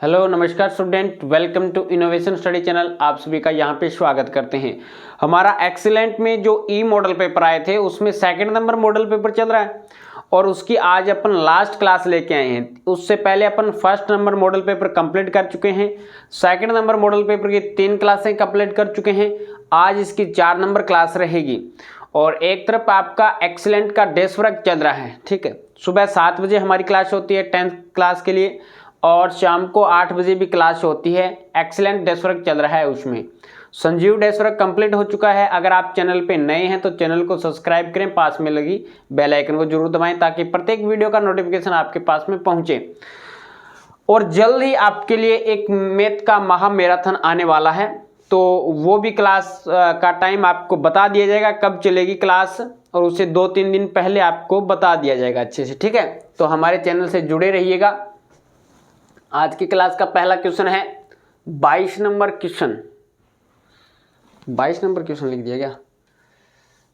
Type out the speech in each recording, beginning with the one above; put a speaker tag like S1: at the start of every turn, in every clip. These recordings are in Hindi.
S1: हेलो नमस्कार student, welcome to innovation study channel. आप सभी का यहाँ पे स्वागत करते हैं। हमारा एक्सीलेंट में जो ई मॉडल पेपर आए थे उसमें सेकंड नंबर मॉडल पेपर चल रहा है और उसकी आज अपन लास्ट क्लास लेके आए हैं। उससे पहले अपन first number model paper complete कर चुके हैं, सेकंड नंबर मॉडल पेपर की 3 क्लासें कंप्लीट कर चुके हैं। आज इसकी 4 नंबर क्लास रहेगी और एक तरफ आपका एक्सीलेंट का डेस्क वर्क चल रहा है। ठीक है, सुबह 7 बजे हमारी क्लास होती है 10th क्लास के लिए और शाम को 8 बजे भी क्लास होती है। एक्सीलेंट डेस्क वर्क चल रहा है, उसमें संजीव डेस्क वर्क कंप्लीट हो चुका है। अगर आप चैनल पे नए हैं तो चैनल को सब्सक्राइब करें, पास में लगी बेल आइकन को जरूर दबाएं ताकि प्रत्येक वीडियो का नोटिफिकेशन आपके पास में पहुंचे। और जल्द ही आपके लिए एक मैथ का महा मैराथन आने वाला है, तो वो भी क्लास का टाइम आपको बता दिया जाएगा कब चलेगी क्लास, और उसे 2-3 दिन पहले आपको बता दिया जाएगा अच्छे से। ठीक है, तो हमारे चैनल से जुड़े रहिएगा। आज की क्लास का पहला क्वेश्चन है 22 नंबर क्वेश्चन। 22 नंबर क्वेश्चन लिख दिया क्या?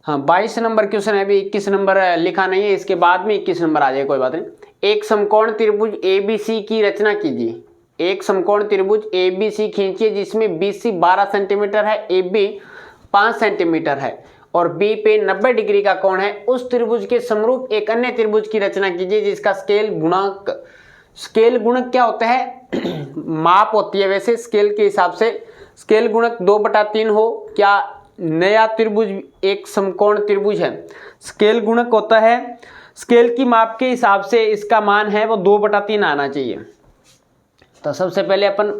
S1: हाँ, 22 नंबर क्वेश्चन है। अभी 21 नंबर लिखा नहीं है, इसके बाद में 21 नंबर आ जाए, कोई बात नहीं। एक समकोण त्रिभुज ABC की रचना कीजिए। एक समकोण त्रिभुज ABC खींचिए जिसमें BC 12 सेंटीमीटर है, AB 5 सेंटीमीटर है और B पे 90 डिग्री का कोण है। उस त्रिभुज के समरूप एक अन्य त्रिभुज की रचना कीजिए जिसका स्केल गुणक क्या होता है? माप होती है वैसे स्केल के हिसाब से। स्केल गुणक 2/3 हो। क्या नया त्रिभुज एक समकोण त्रिभुज है, स्केल गुणक होता है, स्केल की माप के हिसाब से इसका मान है वो 2/3 आना चाहिए। तो सबसे पहले अपन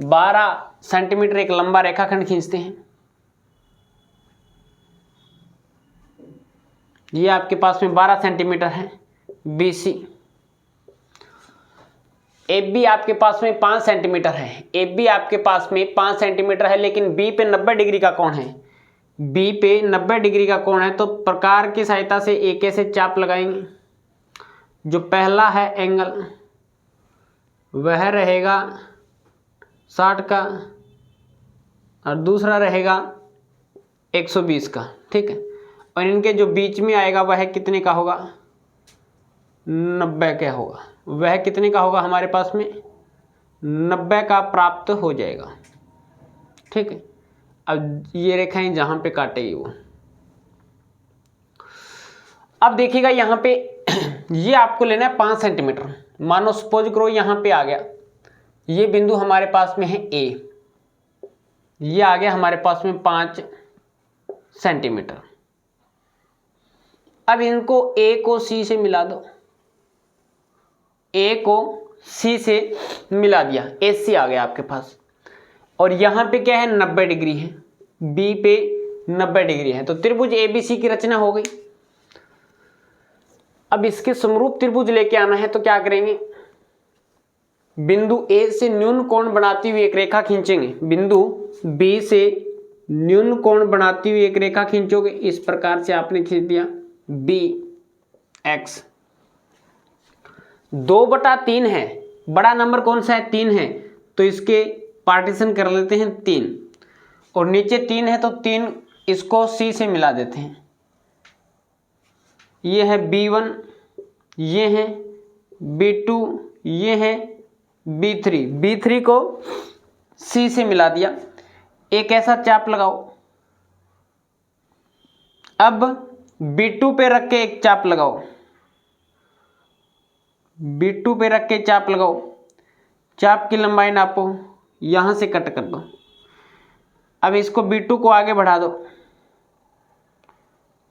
S1: 12 सेंटीमीटर एक लंबा रेखाखंड खींचते हैं। ये आपके पास में 12 सेंटीमीटर है BC। AB आपके पास में 5 सेंटीमीटर है। AB आपके पास में 5 सेंटीमीटर है, लेकिन B पे 90 डिग्री का कोण है। B पे 90 डिग्री का कोण है, तो प्रकार की सहायता से एक ऐसे चाप लगाएंगे। जो पहला है एंगल वह रहेगा 60 का और दूसरा रहेगा 120 का। ठीक है, और इनके जो बीच में आएगा वह कितने का होगा? 90 का होगा। वह कितने का होगा? हमारे पास में 90 का प्राप्त हो जाएगा। ठीक है, अब ये रेखाएं जहां पे काटेगी वो, अब देखिएगा यहां पे ये आपको लेना है 5 सेंटीमीटर। मानो सपोज करो यहां पे आ गया, ये बिंदु हमारे पास में है A, ये आ गया हमारे पास में 5 सेंटीमीटर। अब इनको A को C से मिला दो। A को C से मिला दिया, AC आ गया आपके पास। और यहां पे क्या है? 90 डिग्री है, B पे 90 डिग्री है, तो त्रिभुज ABC की रचना हो गई। अब इसके समरूप त्रिभुज लेके आना है, तो क्या करेंगे? बिंदु A से न्यून कोण बनाती हुई एक रेखा खींचेंगे। बिंदु B से न्यून कोण बनाती हुई एक रेखा खींचोगे। इस प्रकार से आपने खींच दिया BX। 2/3 है, बड़ा नंबर कौन सा है? 3 है, तो इसके पार्टीशन कर लेते हैं 3, और नीचे 3 है तो 3 इसको C से मिला देते हैं। ये है B1, ये है B2, ये है B3। B3 को C से मिला दिया। एक ऐसा चाप लगाओ। अब B2 पे रख के एक चाप लगाओ। B2 पे रख के चाप लगाओ। चाप की लंबाई नापो, यहां से कट कर दो। अब इसको B2 को आगे बढ़ा दो,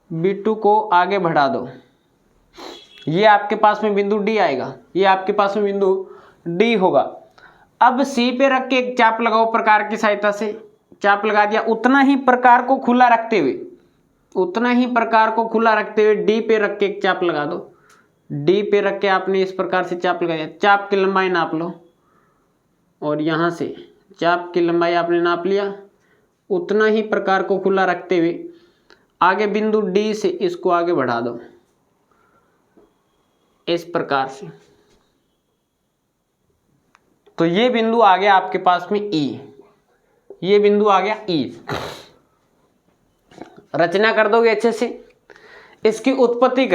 S1: B2 को आगे बढ़ा दो। ये आपके पास में बिंदु D आएगा, ये आपके पास में बिंदु D होगा। अब C पे रख के एक चाप लगाओ, प्रकार की सहायता से चाप लगा दिया। उतना ही प्रकार को खुला रखते हुए D पे रख के एक चाप लगा दो। D पे रख के आपने इस प्रकार से चाप लगा दिया। चाप की लंबाई नाप लो और यहां से चाप की लंबाई आपने नाप लिया। उतना ही प्रकार को खुला रखते हुए आगे बिंदु D से इसको आगे बढ़ा दो इस प्रकार से। तो ये बिंदु आ गया आपके पास में E। ये बिंदु आ गया E। रचना कर दोगे अच्छे से। इसकी उत्पत्ति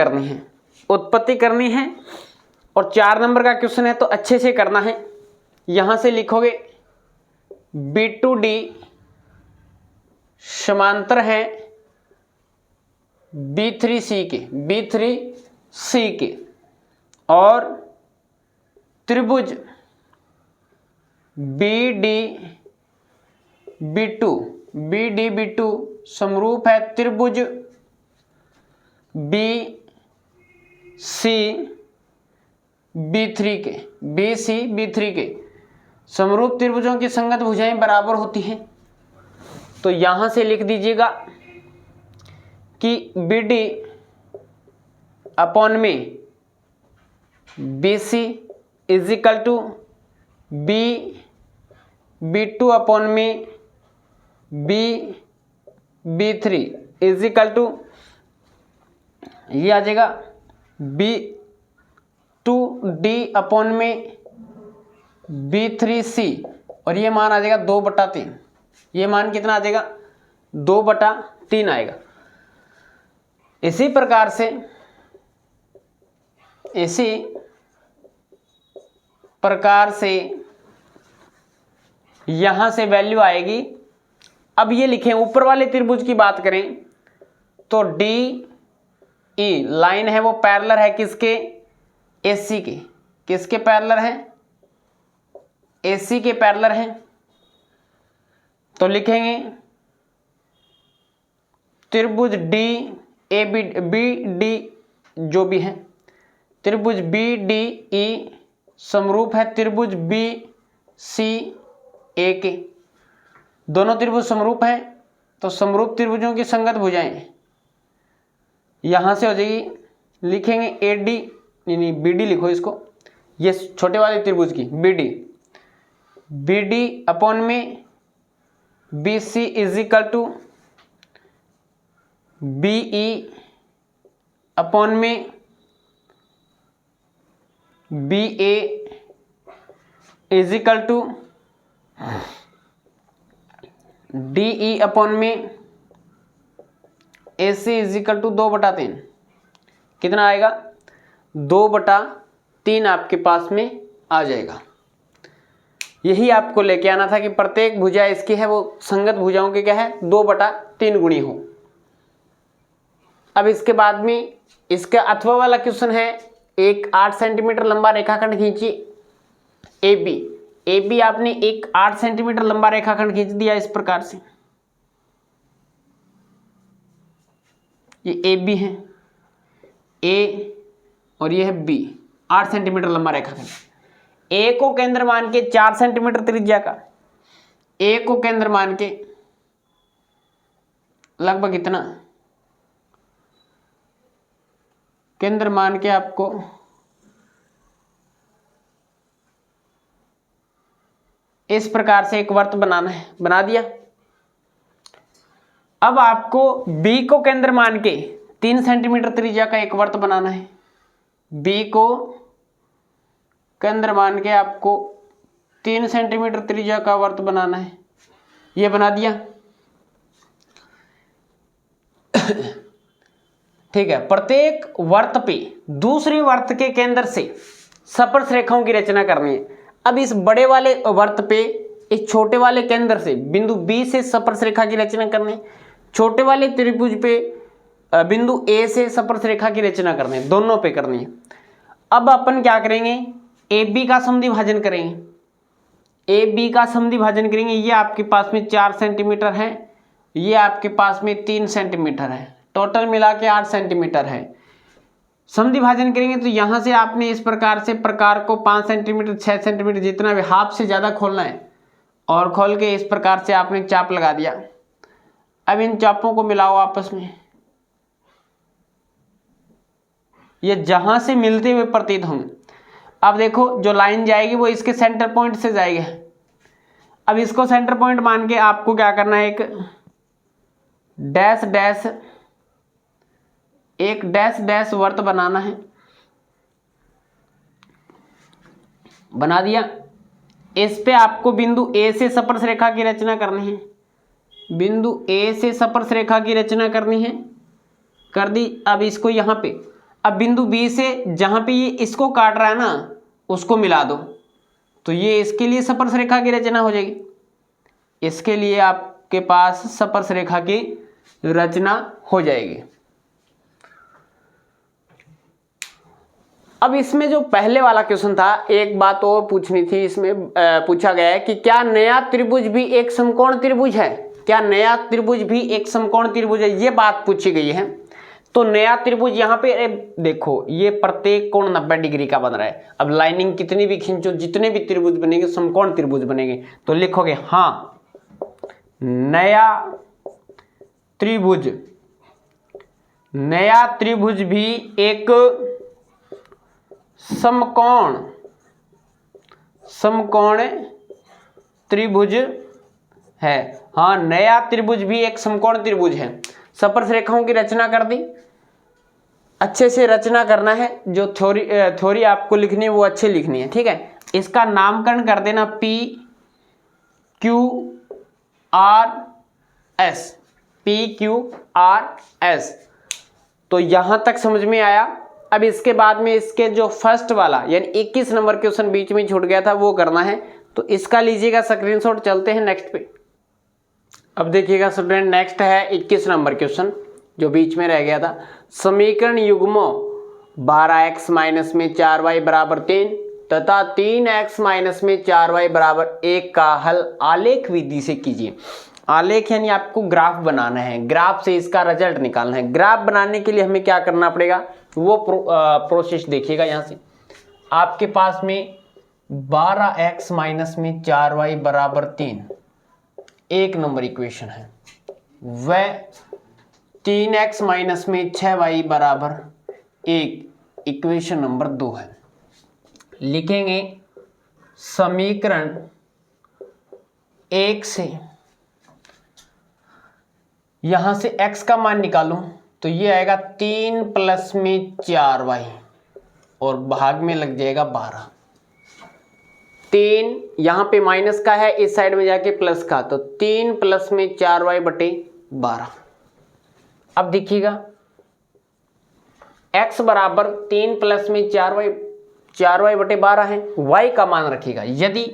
S1: करनी है और 4 नंबर का क्वेश्चन है तो अच्छे से करना है। यहां से लिखोगे B2D समांतर है B3C के और त्रिभुज BD-B2 समरूप है त्रिभुज BC-B3 के समरूप त्रिभुजों की संगत भुजाएं बराबर होती हैं। तो यहां से लिख दीजिएगा कि BD अपॉन में BC is equal to B2 upon में B3 इज इक्वल टू ये आ जाएगा B2D अपॉन में B3C और ये मान आ जाएगा 2/3। ये मान कितना आ जाएगा 2/3 आएगा। इसी प्रकार से यहां से वैल्यू आएगी। अब ये लिखें, ऊपर वाले त्रिभुज की बात करें तो DE लाइन है वो पैरेलल है किसके, AC के। किसके पैरेलल है, AC के पैरेलल है। तो लिखेंगे त्रिभुज BD जो भी है त्रिभुज BDE समरूप है त्रिभुज BCA के। दोनों त्रिभुज समरूप हैं तो समरूप त्रिभुजों की संगत भुजाएं यहां से हो जाएगी। लिखेंगे AD नहीं BD लिखो इसको, ये छोटे वाले त्रिभुज की BD अपॉन में BC is equal to BE upon में BA is equal to DE upon में AC इज इक्वल टू 2/3। कितना आएगा 2/3 आपके पास में आ जाएगा। यही आपको लेके आना था कि प्रत्येक भुजा इसकी है वो संगत भुजाओं के क्या है 2/3 गुणी हो। अब इसके बाद में इसका अथवा वाला क्वेश्चन है, एक 8 सेंटीमीटर लंबा रेखाखंड खींचिए AB आपने एक 8 सेंटीमीटर लंबा रेखाखंड खींच दिया इस प्रकार से। ये AB है A और ये है B, 8 सेंटीमीटर लंबा रेखाखंड। A को केंद्र मान के 4 सेंटीमीटर त्रिज्या का, A को केंद्र मान के लगभग इतना केंद्र मान के आपको इस प्रकार से एक वर्त बनाना है। बना दिया। अब आपको B को केंद्र मान के 3 सेंटीमीटर त्रिज्या का एक वर्त बनाना है। B को केंद्र मान के आपको 3 सेंटीमीटर त्रिज्या का वर्त बनाना है। ये बना दिया। ठीक है, प्रत्येक वर्त पे दूसरे वर्त के केंद्र से स्पर्श रेखाओं की रचना करनी है। अब इस बड़े वाले वर्त पे इस छोटे वाले केंद्र से बिंदु B से स्पर्श रेखा की रचना करनी है। छोटे वाले त्रिभुज पे बिंदु A से स्पर्श रेखा की रचना करनी है, दोनों पे करनी है। अब अपन क्या करेंगे, AB का समद्विभाजन करेंगे। AB का समद्विभाजन करेंगे। ये आपके पास में 4 सेंटीमीटर है, ये आपके पास में 3 सेंटीमीटर है, टोटल मिला के 8 सेंटीमीटर है। समद्विभाजन करेंगे तो यहां से आपने इस प्रकार से प्रकार को 5 सेंटीमीटर 6 सेंटीमीटर जितना भी हाफ से ज़्यादा खोलना है और खोल के इस प्रकार से आपने चाप लगा दिया। अब इन चापों को मिलाओ आपस में, ये जहां से मिलते हुए प्रतीत होंगे। अब देखो जो लाइन जाएगी वो इसके सेंटर पॉइंट से जाएगी। अब इसको सेंटर पॉइंट मान के आपको क्या करना है, एक डैश वर्त बनाना है। बना दिया। इस पे आपको बिंदु A से स्पर्श रेखा की रचना करनी है। बिंदु A से स्पर्श रेखा की रचना करनी है, कर दी। अब इसको यहाँ पे, अब बिंदु B से जहाँ पे ये इसको काट रहा है ना उसको मिला दो। तो ये इसके लिए स्पर्श रेखा की रचना हो जाएगी, इसके लिए आपके पास स्पर्श रेखा की रचना हो जाएगी। अब इसमें जो पहले वाला क्वेश्चन था, एक बात और पूछनी थी, इसमें पूछा गया है कि क्या नया त्रिभुज भी एक समकोण त्रिभुज है, क्या नया त्रिभुज भी एक समकोण त्रिभुज है, ये बात पूछी गई है। तो नया त्रिभुज यहाँ पे देखो, ये प्रत्येक कोण 90 डिग्री का बन रहा है। अब लाइनिंग कितनी भी खींचो, जितने भी त्रिभुज बनेंगे समकोण त्रिभुज बनेंगे। तो लिखोगे हाँ, नया त्रिभुज, नया त्रिभुज भी एक समकोण त्रिभुज है। हाँ, नया त्रिभुज भी एक समकोण त्रिभुज है। स्पर्श रेखाओं की रचना कर दी, अच्छे से रचना करना है, जो थ्योरी आपको लिखनी है वो अच्छे लिखनी है, ठीक है। इसका नामकरण कर देना P Q R S, P Q R S। तो यहां तक समझ में आया। अब इसके बाद में इसके जो फर्स्ट वाला यानी 21 नंबर क्वेश्चन बीच में छूट गया था वो करना है, तो इसका लीजिएगा स्क्रीनशॉट। चलते हैं नेक्स्ट पे। अब देखिएगा स्टूडेंट, नेक्स्ट है 21 नंबर क्वेश्चन जो बीच में रह गया था। समीकरण युग्मों 12x माइनस में 4y बराबर 3 तथा 3x माइनस में 4y बराबर 1 का हल आलेख विधि से कीजिए। आलेख यानी आपको ग्राफ बनाना है, ग्राफ से इसका रिजल्ट निकालना है। ग्राफ बनाने के लिए हमें क्या करना पड़ेगा वो प्रोसेस देखिएगा। यहाँ से आपके पास में 12x माइनस में 4y बराबर 3 एक नंबर इक्वेशन है, वह 3x माइनस में 6y बराबर 1 इक्वेशन नंबर 2 है। लिखेंगे समीकरण 1 से यहां से x का मान निकालूं तो ये आएगा 3 प्लस में 4y और भाग में लग जाएगा 12। 3 यहां पे माइनस का है, इस साइड में जाके प्लस का, तो 3 प्लस में 4y बटे 12। अब देखिएगा x बराबर 3 प्लस में 4y बटे 12 है। y का मान रखिएगा, यदि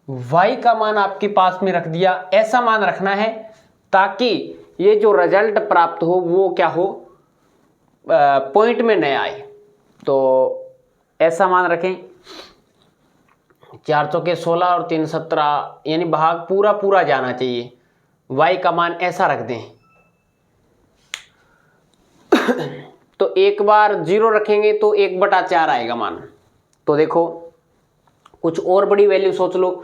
S1: y का मान आपके पास में रख दिया, ऐसा मान रखना है ताकि ये जो रिजल्ट प्राप्त हो वो क्या हो, पॉइंट में न आए। तो ऐसा मान रखें 4 चौके 16 और 3 17 यानी भाग पूरा पूरा जाना चाहिए। y का मान ऐसा रख दें। तो एक बार 0 रखेंगे तो 1/4 आएगा मान। तो देखो कुछ और बड़ी वैल्यू सोच लो,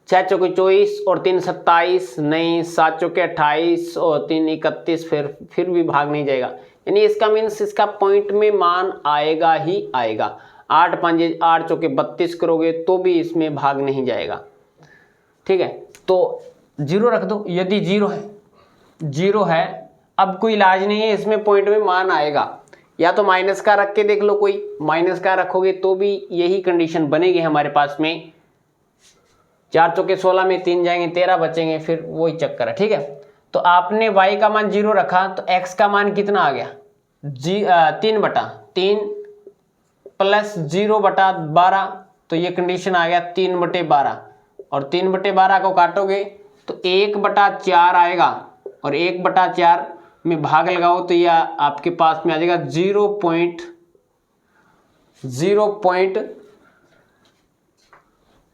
S1: 6 चौके 24 और 3 27, नहीं 7 चौके 28 और 3 31, फिर भी भाग नहीं जाएगा। यानी इसका मीन्स इसका पॉइंट में मान आएगा ही आएगा। 8 चौके 32 करोगे तो भी इसमें भाग नहीं जाएगा, ठीक है। तो 0 रख दो, यदि 0 है अब कोई इलाज नहीं है, इसमें पॉइंट में मान आएगा। या तो माइनस का रख के देख लो, कोई माइनस का रखोगे तो भी यही कंडीशन बनेगी हमारे पास में। 4 चौके 16 में 3 जाएंगे 13 बचेंगे, फिर वही चक्कर है, ठीक है। तो आपने y का मान 0 रखा तो x का मान कितना आ गया, 3/3 प्लस 0/12, तो ये कंडीशन आ गया 3/12। और 3/12 को काटोगे तो 1/4 आएगा और 1/4 में भाग लगाओ तो यह आपके पास में आ जाएगा 0.0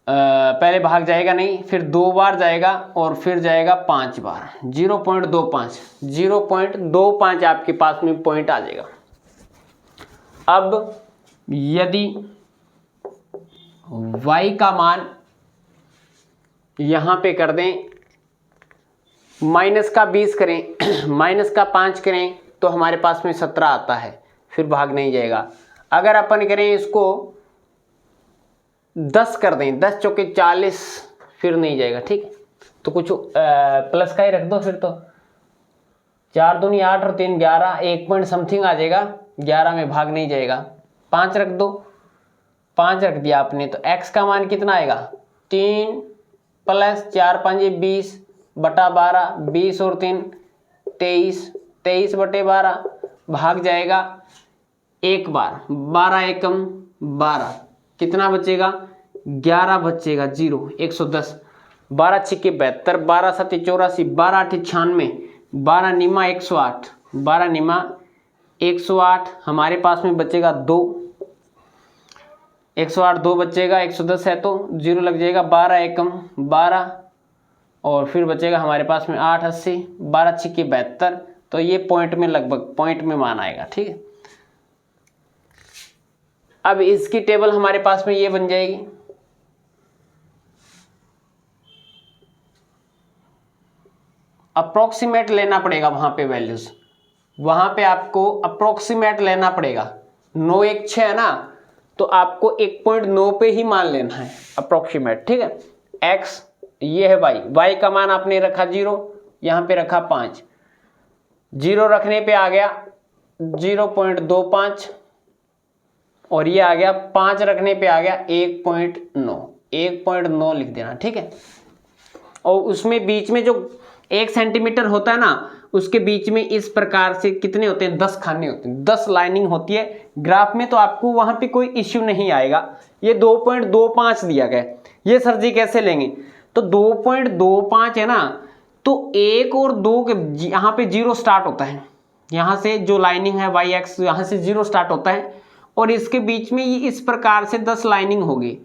S1: पहले भाग जाएगा नहीं, फिर 2 बार जाएगा और फिर जाएगा 5 बार, 0.25 आपके पास में पॉइंट आ जाएगा। अब यदि y का मान यहां पे कर दें, माइनस का 20 करें, माइनस का 5 करें तो हमारे पास में 17 आता है, फिर भाग नहीं जाएगा। अगर अपन करें इसको 10 कर दें, 10 चौके 40, फिर नहीं जाएगा, ठीक है। तो कुछ प्लस का ही रख दो, फिर तो 4 दूनी 8 और 3 11, 1 पॉइंट समथिंग आ जाएगा, 11 में भाग नहीं जाएगा। 5 रख दो, 5 रख दिया आपने, तो x का मान कितना आएगा, 3 प्लस 4 5 20/12, 20 और 3 23/12, भाग जाएगा एक बार, 12 एकम 12, कितना बचेगा 11 बचेगा, 0 110, 12 छिक्के 72, 12 सत्ते 84, 12 आठे 96, 12 निमा 108, 12 निमा 108, हमारे पास में बचेगा 2, 108 2 बचेगा, 110 है तो 0 लग जाएगा, 12 एकम 12 और फिर बचेगा हमारे पास में 8 80, 12 छिक्के 72, तो ये पॉइंट में लगभग पॉइंट में मान आएगा। ठीक है, अब इसकी टेबल हमारे पास में ये बन जाएगी। अप्रोक्सीमेट लेना पड़ेगा वहां पे वैल्यूज, वहां पे आपको अप्रोक्सीमेट लेना पड़ेगा। 9 1 6 है ना, तो आपको 1.9 पे ही मान लेना है अप्रोक्सीमेट। ठीक है, x ये है y का मान आपने रखा 0, यहां पे रखा 5, 0 रखने पे आ गया 0.25 और ये आ गया 5 रखने पे आ गया 1.9, 1.9 लिख देना। ठीक है, और उसमें बीच में जो 1 सेंटीमीटर होता है ना, उसके बीच में इस प्रकार से कितने होते हैं 10 खाने होते हैं, 10 लाइनिंग होती है ग्राफ में, तो आपको वहां पे कोई इश्यू नहीं आएगा। ये 2.25 दिया गया, ये सर जी कैसे लेंगे, तो 2.25 है ना, तो 1 और 2 के यहाँ पे 0 स्टार्ट होता है, यहाँ से जो लाइनिंग है वाई एक्स यहाँ से 0 स्टार्ट होता है और इसके बीच में ये इस प्रकार से 10 लाइनिंग होगी,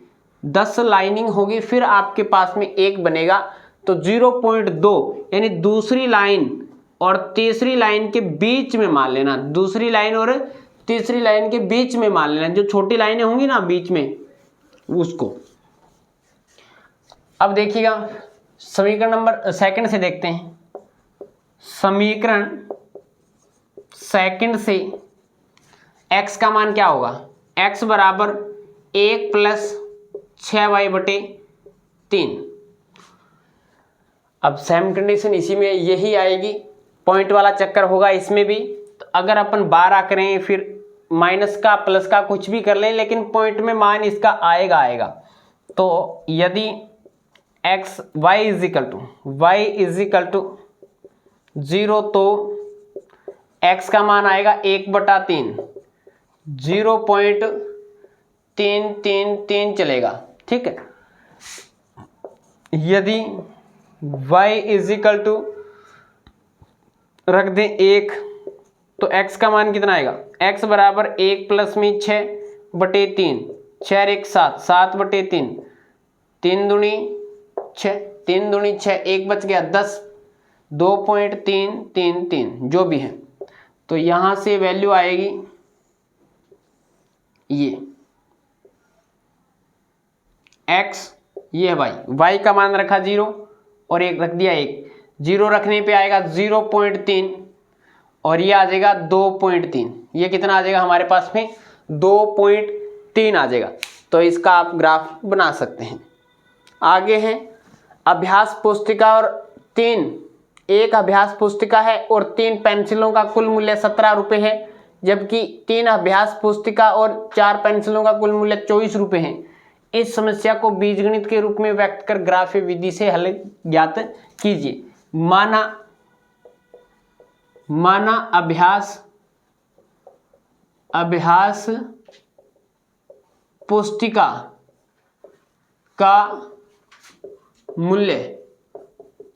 S1: 10 लाइनिंग होगी, फिर आपके पास में 1 बनेगा, तो 0.2 यानी दूसरी लाइन और तीसरी लाइन के बीच में मान लेना, दूसरी लाइन और तीसरी लाइन के बीच में मान लेना, जो छोटी लाइनें होंगी ना बीच में उसको। अब देखिएगा समीकरण नंबर सेकंड से देखते हैं, समीकरण सेकंड से x का मान क्या होगा, x बराबर 1 प्लस 6y बटे 3। अब सेम कंडीशन इसी में यही आएगी, पॉइंट वाला चक्कर होगा इसमें भी। तो अगर अपन 12 करें फिर माइनस का प्लस का कुछ भी कर लें, लेकिन पॉइंट में मान इसका आएगा। तो यदि y इज इक्वल टू 0 तो x का मान आएगा 1/3, 0.333 चलेगा। ठीक है, यदि y इज इक्वल टू रख दें 1 तो x का मान कितना आएगा, x बराबर 1 प्लस में 6/3, 6 1 7, 7/3, 3 दूनी 6, 3 दूनी 6, 1 बच गया 10, 2.333 जो भी है, तो यहां से वैल्यू आएगी ये x, ये है y का मान रखा 0 और 1 रख दिया 1, 0 रखने पे आएगा 0.3 और ये आ जाएगा 2.3, ये कितना आ जाएगा हमारे पास में 2.3 आ जाएगा। तो इसका आप ग्राफ बना सकते हैं। आगे है अभ्यास पुस्तिका और 1 अभ्यास पुस्तिका है और 3 पेंसिलों का कुल मूल्य 17 रुपये है, जबकि 3 अभ्यास पुस्तिका और 4 पेंसिलों का कुल मूल्य 24 रुपये है। इस समस्या को बीजगणित के रूप में व्यक्त कर ग्राफीय विधि से हल ज्ञात कीजिए। माना अभ्यास पुस्तिका का मूल्य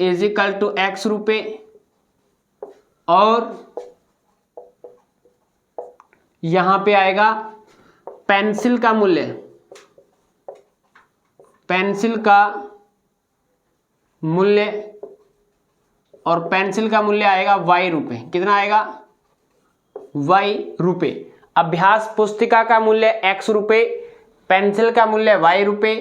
S1: इज इक्वल टू x रुपये और यहां पे आएगा पेंसिल का मूल्य और पेंसिल का मूल्य आएगा y रुपये। कितना आएगा y रुपये। अभ्यास पुस्तिका का मूल्य x रुपये, पेंसिल का मूल्य y रुपये।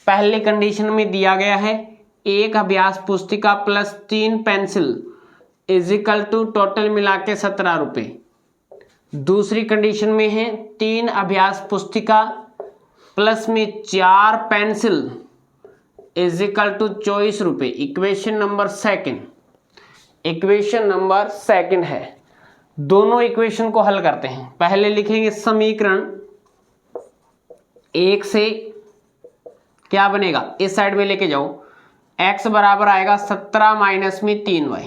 S1: पहली कंडीशन में दिया गया है 1 अभ्यास पुस्तिका plus 3 pencil is equal to total मिला के 17 रुपये। दूसरी कंडीशन में है 3 अभ्यास पुस्तिका प्लस में 4 पेंसिल इज इक्वल टू 24 रुपये। इक्वेशन नंबर सेकंड है। दोनों इक्वेशन को हल करते हैं। पहले लिखेंगे समीकरण 1 से क्या बनेगा, इस साइड में लेके जाओ, x बराबर आएगा 17 माइनस में 3y,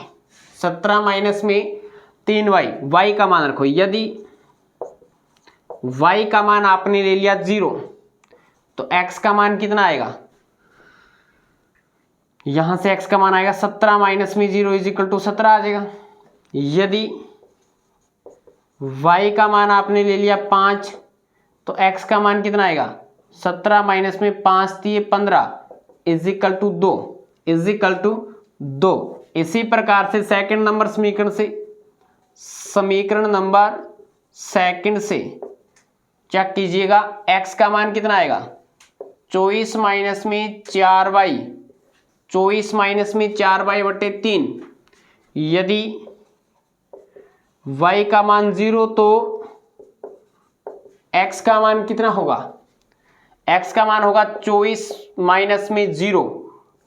S1: 17 माइनस में 3y, y का मान रखो। यदि y का मान आपने ले लिया 0, तो x का मान कितना आएगा, यहां से x का मान आएगा 17 माइनस में 0 इज इक्वल टू 17 आ जाएगा। यदि y का मान आपने ले लिया 5, तो x का मान कितना आएगा, 17 माइनस में 5 दिए 15 is equal to 2, is equal to 2। इसी प्रकार से सेकंड नंबर समीकरण नंबर सेकंड से चेक कीजिएगा, x का मान कितना आएगा, 24 माइनस में 4y, 24 माइनस में 4y बटे 3। यदि y का मान 0 तो x का मान कितना होगा, x का मान होगा 24 माइनस में 0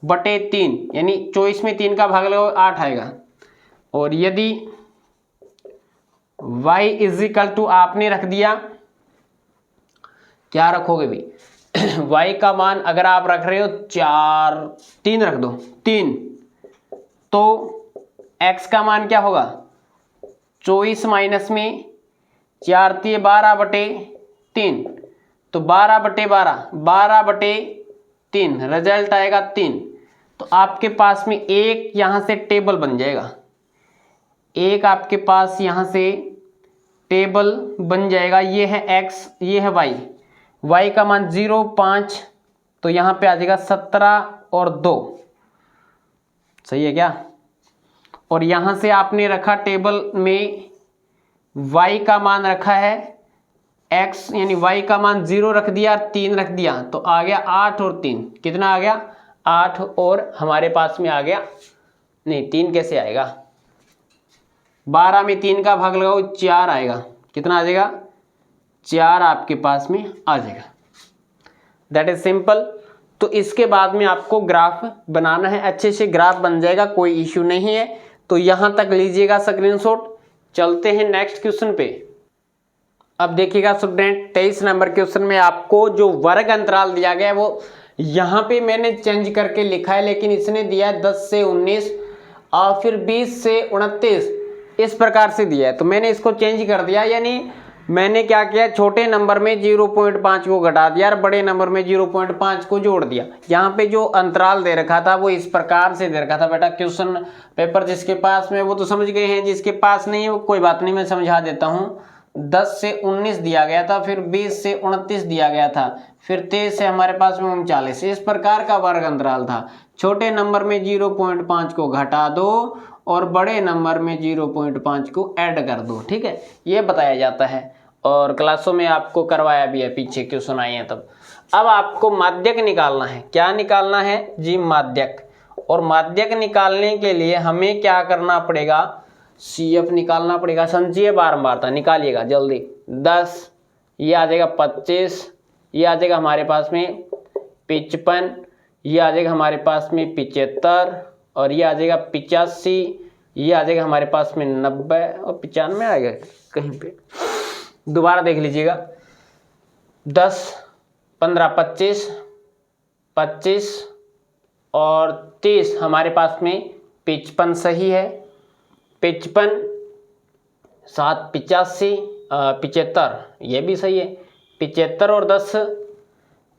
S1: बटे 3, यानी 24 में 3 का भाग लगाओ 8 आएगा। और यदि y इज इक्वल टू आपने रख दिया, क्या रखोगे भी y का मान अगर आप रख रहे हो 3 रख दो 3, तो x का मान क्या होगा, 24 माइनस में 4 दिए 12 बटे 3, तो 12 बटे 3 रिजल्ट आएगा 3। तो आपके पास में एक यहां से टेबल बन जाएगा, एक आपके पास यहां से टेबल बन जाएगा। ये है x, ये है y का मान 0 5, तो यहां पे आ जाएगा 17 और 2, सही है क्या। और यहां से आपने रखा टेबल में y का मान रखा है x, यानी y का मान 0 रख दिया 3 रख दिया, तो आ गया 8 और 3, कितना आ गया 8, और हमारे पास में आ गया, नहीं 3 कैसे आएगा, 12 में 3 का भाग लगाओ 4 आएगा, कितना आ जाएगा 4 आपके पास में आ जाएगा। That is simple. तो इसके बाद में आपको ग्राफ बनाना है, अच्छे से ग्राफ बन जाएगा, कोई इश्यू नहीं है। तो यहां तक लीजिएगा स्क्रीनशॉट। चलते हैं नेक्स्ट क्वेश्चन पे। अब देखिएगा स्टूडेंट, 23 नंबर क्वेश्चन में आपको जो वर्ग अंतराल दिया गया है वो यहाँ पे मैंने चेंज करके लिखा है, लेकिन इसने दिया है 10 से 19 और फिर 20 से 29 इस प्रकार से दिया है। तो मैंने इसको चेंज कर दिया, यानी मैंने क्या किया, छोटे नंबर में 0.5 को घटा दिया और बड़े नंबर में 0.5 को जोड़ दिया। यहाँ पे जो अंतराल दे रखा था वो इस प्रकार से दे रखा था। बेटा क्वेश्चन पेपर जिसके पास में वो तो समझ गए हैं, जिसके पास नहीं है वो कोई बात नहीं, मैं समझा देता हूँ। 10 से 19 दिया गया था, फिर 20 से 29 दिया गया था, फिर 23 से हमारे पास में 39, इस प्रकार का वर्ग अंतराल था। छोटे नंबर में 0.5 को घटा दो और बड़े नंबर में 0.5 को ऐड कर दो, ठीक है, ये बताया जाता है और क्लासों में आपको करवाया भी है, पीछे क्वेश्चन आए हैं तब। अब आपको माध्यक निकालना है। क्या निकालना है जी, माध्यक। और माध्यक निकालने के लिए हमें क्या करना पड़ेगा, CF निकालना पड़ेगा। संचयी बारंबारता निकालिएगा जल्दी। 10, ये आ जाएगा 25, ये आ जाएगा हमारे पास में 55, ये आ जाएगा हमारे पास में 75, और ये आ जाएगा 85, ये आ जाएगा हमारे पास में 90 और 95 आएगा कहीं पे, दोबारा देख लीजिएगा। 10, 15, 25, 25 और 30 हमारे पास में 55 सही है। 55, 7, 85, 75 ये भी सही है। 75 और 10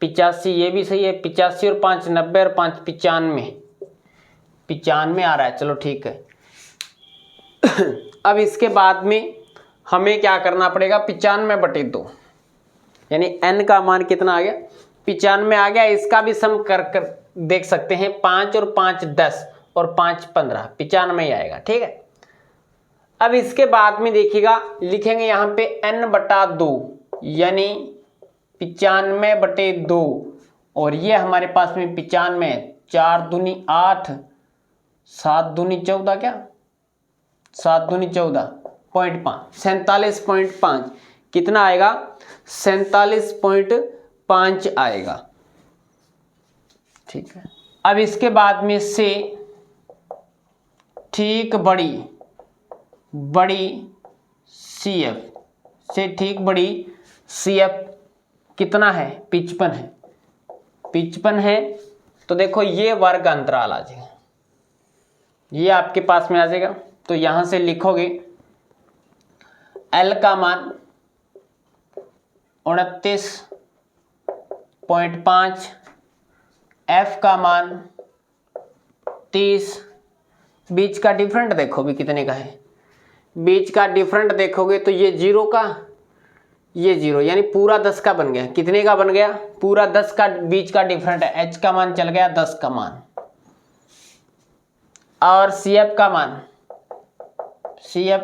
S1: 85 ये भी सही है। 85 और 5 90 और 5 95, 95 आ रहा है, चलो ठीक है। अब इसके बाद में हमें क्या करना पड़ेगा, 95/2, यानी n का मान कितना आ गया, 95 आ गया। इसका भी सम कर देख सकते हैं, 5 और 5 10 और 5 15, 95 ही आएगा, ठीक है। अब इसके बाद में देखिएगा, लिखेंगे यहाँ पे n/2, यानी 95/2, और ये हमारे पास में 95, 4 दूनी 8, 7 दूनी 14, क्या 7 दूनी 14, 47.5 कितना आएगा, 47.5 आएगा, ठीक है। अब इसके बाद में से ठीक बड़ी CF से ठीक बड़ी CF कितना है, 55 है। 55 है तो देखो ये वर्ग अंतराल आ जाएगा, ये आपके पास में आ जाएगा। तो यहां से लिखोगे L का मान 29.5, F का मान 30। बीच का डिफरेंट देखो भी कितने का है, बीच का डिफरेंट देखोगे तो ये 0 का, ये 0, यानी पूरा 10 का बन गया। कितने का बन गया? पूरा 10 का बीच का डिफरेंट है। H का मान चल गया 10 का मान, और CF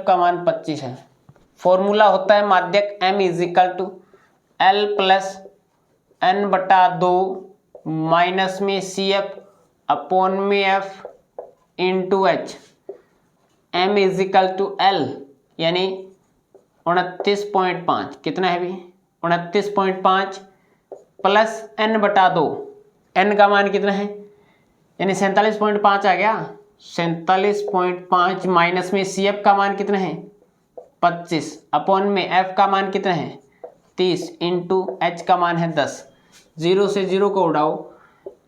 S1: का मान 25 है। फॉर्मूला होता है माध्यक M = L + N/2 माइनस में CF अपॉन में F into H। M = L यानी 29.5, कितना है भी? 29.5 प्लस N/2, N का मान कितना है? यानी 47.5 आ गया। 47.5 माइनस में CF का मान कितना है? 25 अपॉन में F का मान कितना है? 30 इंटू H का मान है 10। 0 से 0 को उड़ाओ,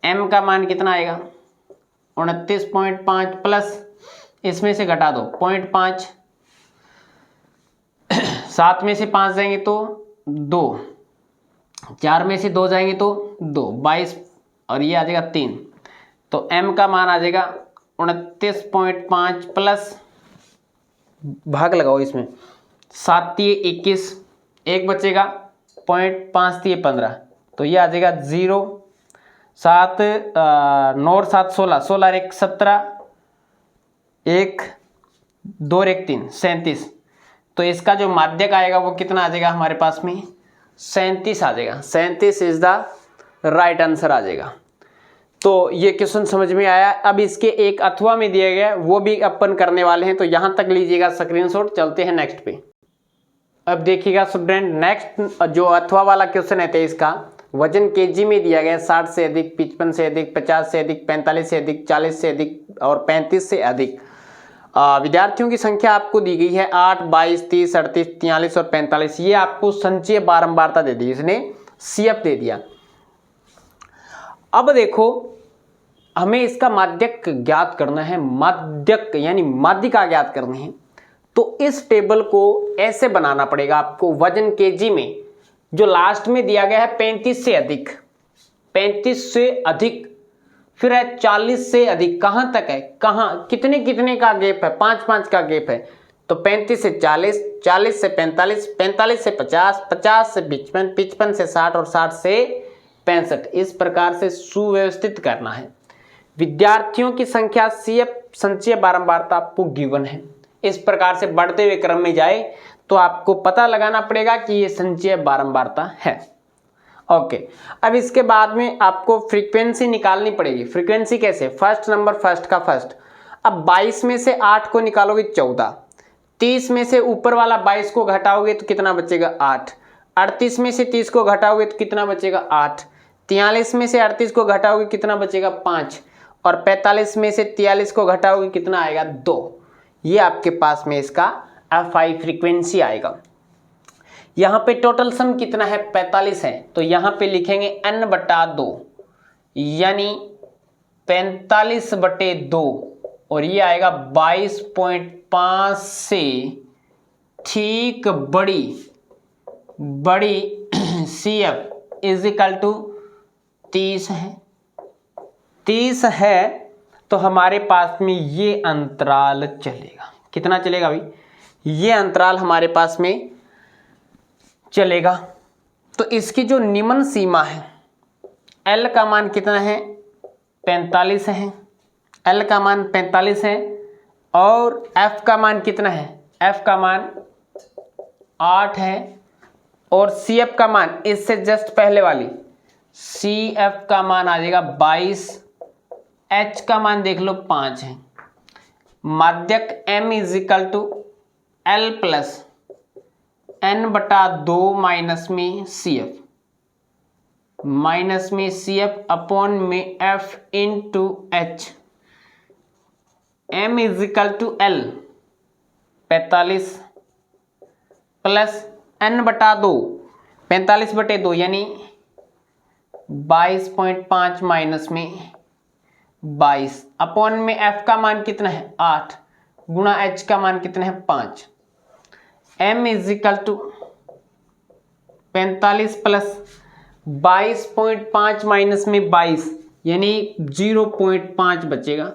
S1: M का मान कितना आएगा? 29.5 प्लस इसमें से घटा दो 0.5, 7 में से 5 जाएंगे तो 2, 4 में से 2 जाएंगे तो 2, 22, और ये आ जाएगा 3। तो M का मान आ जाएगा 29.5 प्लस, भाग लगाओ इसमें, 7 × 21, 1 बचेगा, 0.5 × 15, तो ये आ जाएगा 0, 7 9 और 7 16, 16 और 1 17, 1 2 और 1 3, 37। तो इसका जो माध्यक आएगा वो कितना आ जाएगा हमारे पास में? 37 आ जाएगा। 37 इज द राइट आंसर आ जाएगा। तो ये क्वेश्चन समझ में आया। अब इसके एक अथवा में दिया गया वो भी अपन करने वाले हैं, तो यहां तक लीजिएगा स्क्रीनशॉट। चलते हैं नेक्स्ट पे। अब देखिएगा स्टूडेंट, नेक्स्ट जो अथवा वाला क्वेश्चन है 23 का, वजन केजी में दिया गया 60 से अधिक, 55 से अधिक, 50 से अधिक, 45 से अधिक, 40 से अधिक और 35 से अधिक। विद्यार्थियों की संख्या आपको दी गई है 8, 22, 30, 38, 43 और 45। ये आपको संचयी बारंबारता दे दी, इसने CF दे दिया। अब देखो हमें इसका माध्यक ज्ञात करना है, माध्यक यानी माध्यिका ज्ञात करनी है। तो इस टेबल को ऐसे बनाना पड़ेगा आपको। वजन केजी में जो लास्ट में दिया गया है 35 से अधिक, 35 से अधिक, फिर है 40 से अधिक। कहां तक है? कहां कितने कितने का गैप है? 5-5 का गैप है। तो 35 से 40, 40 से 45, 45 से 50, 50 से 55, 55 से 60 और 60 से 65। इस प्रकार से सुव्यवस्थित करना है। विद्यार्थियों की संख्या CF संचयी बारंबारता आपको गिवन है। इस प्रकार से बढ़ते हुए क्रम में जाए तो आपको पता लगाना पड़ेगा कि ये संचयी बारंबारता है। ओके, अब इसके बाद में आपको फ्रीक्वेंसी निकालनी पड़ेगी। फ्रीक्वेंसी कैसे? फर्स्ट नंबर, फर्स्ट का फर्स्ट। अब 22 में से 8 को निकालोगे 14, 30 में से ऊपर वाला 22 को घटाओगे तो कितना बचेगा? 8, 38 में से 30 को घटाओगे तो कितना बचेगा? 8, 43 में से 38 को घटाओगे कितना बचेगा? 5, और 45 में से 43 को घटाओगे कितना आएगा? 2। ये आपके पास में इसका FI फ्रीक्वेंसी आएगा। यहाँ पे टोटल सम कितना है? 45 है। तो यहाँ पे लिखेंगे N/2 यानी 45/2, और ये आएगा 22.5 से ठीक बड़ी CF = 30 है। 30 है तो हमारे पास में ये अंतराल चलेगा। कितना चलेगा भाई? ये अंतराल हमारे पास में चलेगा। तो इसकी जो निम्न सीमा है, L का मान कितना है? 45 है। L का मान 45 है। और F का मान कितना है? F का मान 8 है। और CF का मान इससे जस्ट पहले वाली CF का मान आ जाएगा 22। H का मान देख लो 5 है। माध्यक M = L + N/2 माइनस में CF अपॉन में F into H। M = L 45 plus N/2 45/2 यानी 22.5 माइनस में 22 अपॉन में F का मान कितना है? 8 गुणा H का मान कितना है? 5। M = 45 प्लस 22.5 माइनस में 22 यानी 0.5 बचेगा।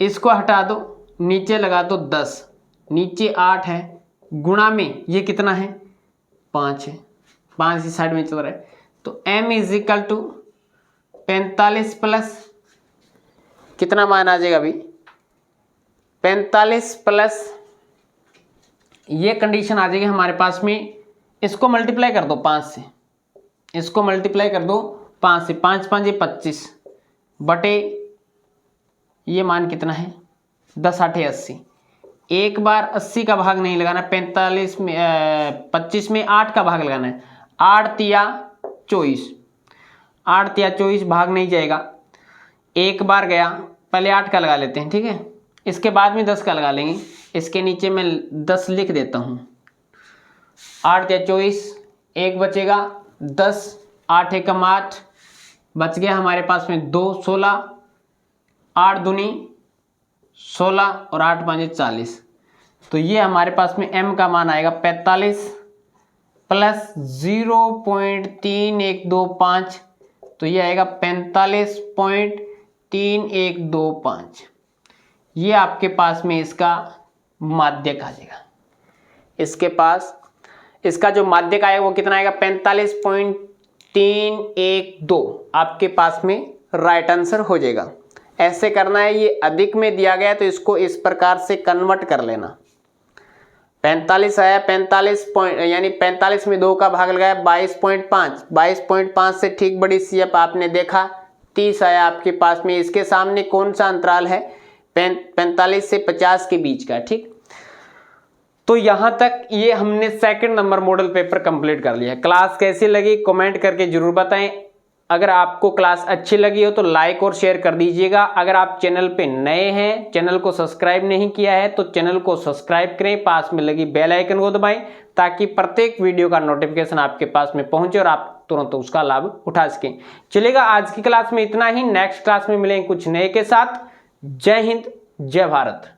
S1: इसको हटा दो, नीचे लगा दो 10, नीचे 8 है, गुणा में ये कितना है 5 है, 5 इस साइड में चल रहा है। तो m is equal to 45 plus कितना मान आ जाएगा अभी 45 प्लस ये कंडीशन आ जाएगी हमारे पास में। इसको मल्टीप्लाई कर दो 5 से, इसको मल्टीप्लाई कर दो 5 से, 5 5 ये 25 बटे ये मान कितना है 10 8 80। एक बार 80 का भाग नहीं लगाना, 45 में 25 में 8 का भाग लगाना है। 8 तिया 24, 8 तिया 24 भाग नहीं जाएगा, एक बार गया, पहले 8 का लगा लेते हैं, ठीक है, इसके बाद में 10 का लगा लेंगे। इसके नीचे मैं 10 लिख देता हूँ। 8 तिया 24, एक बचेगा 10, 8 एकम 8, बच गया हमारे पास में 2 16, 8 दूनी 16 और 8 5 40। तो ये हमारे पास में m का मान आएगा 45 प्लस 0.3125, तो ये आएगा 45.3125। ये आपके पास में इसका माध्यक आ जाएगा। इसके पास इसका जो माध्यक आएगा वो कितना आएगा 45.312 आपके पास में राइट आंसर हो जाएगा। ऐसे करना है, ये अधिक में दिया गया तो इसको इस प्रकार से कन्वर्ट कर लेना। 45 आया, 45 पॉइंट यानी 45 में 2 का भाग लगाया 22.5, 22.5 से ठीक बड़ी सीएफ आपने देखा 30 आया आपके पास में। इसके सामने कौन सा अंतराल है 45 से 50 के बीच का, ठीक। तो यहाँ तक ये हमने second number model paper complete कर लिया। क्लास कैसी लगी कमेंट करके जरूर बताएं। अगर आपको क्लास अच्छी लगी हो तो लाइक और शेयर कर दीजिएगा। अगर आप चैनल पे नए हैं, चैनल को सब्सक्राइब नहीं किया है तो चैनल को सब्सक्राइब करें, पास में लगी बेल आइकन को दबाएं ताकि प्रत्येक वीडियो का नोटिफिकेशन आपके पास में पहुंचे और आप तुरंत उसका लाभ उठा सकें। चलेगा, आज की क्लास में इतना ही। नेक्स्ट क्लास में मिलेंगे कुछ नए के साथ। जय हिंद, जय भारत।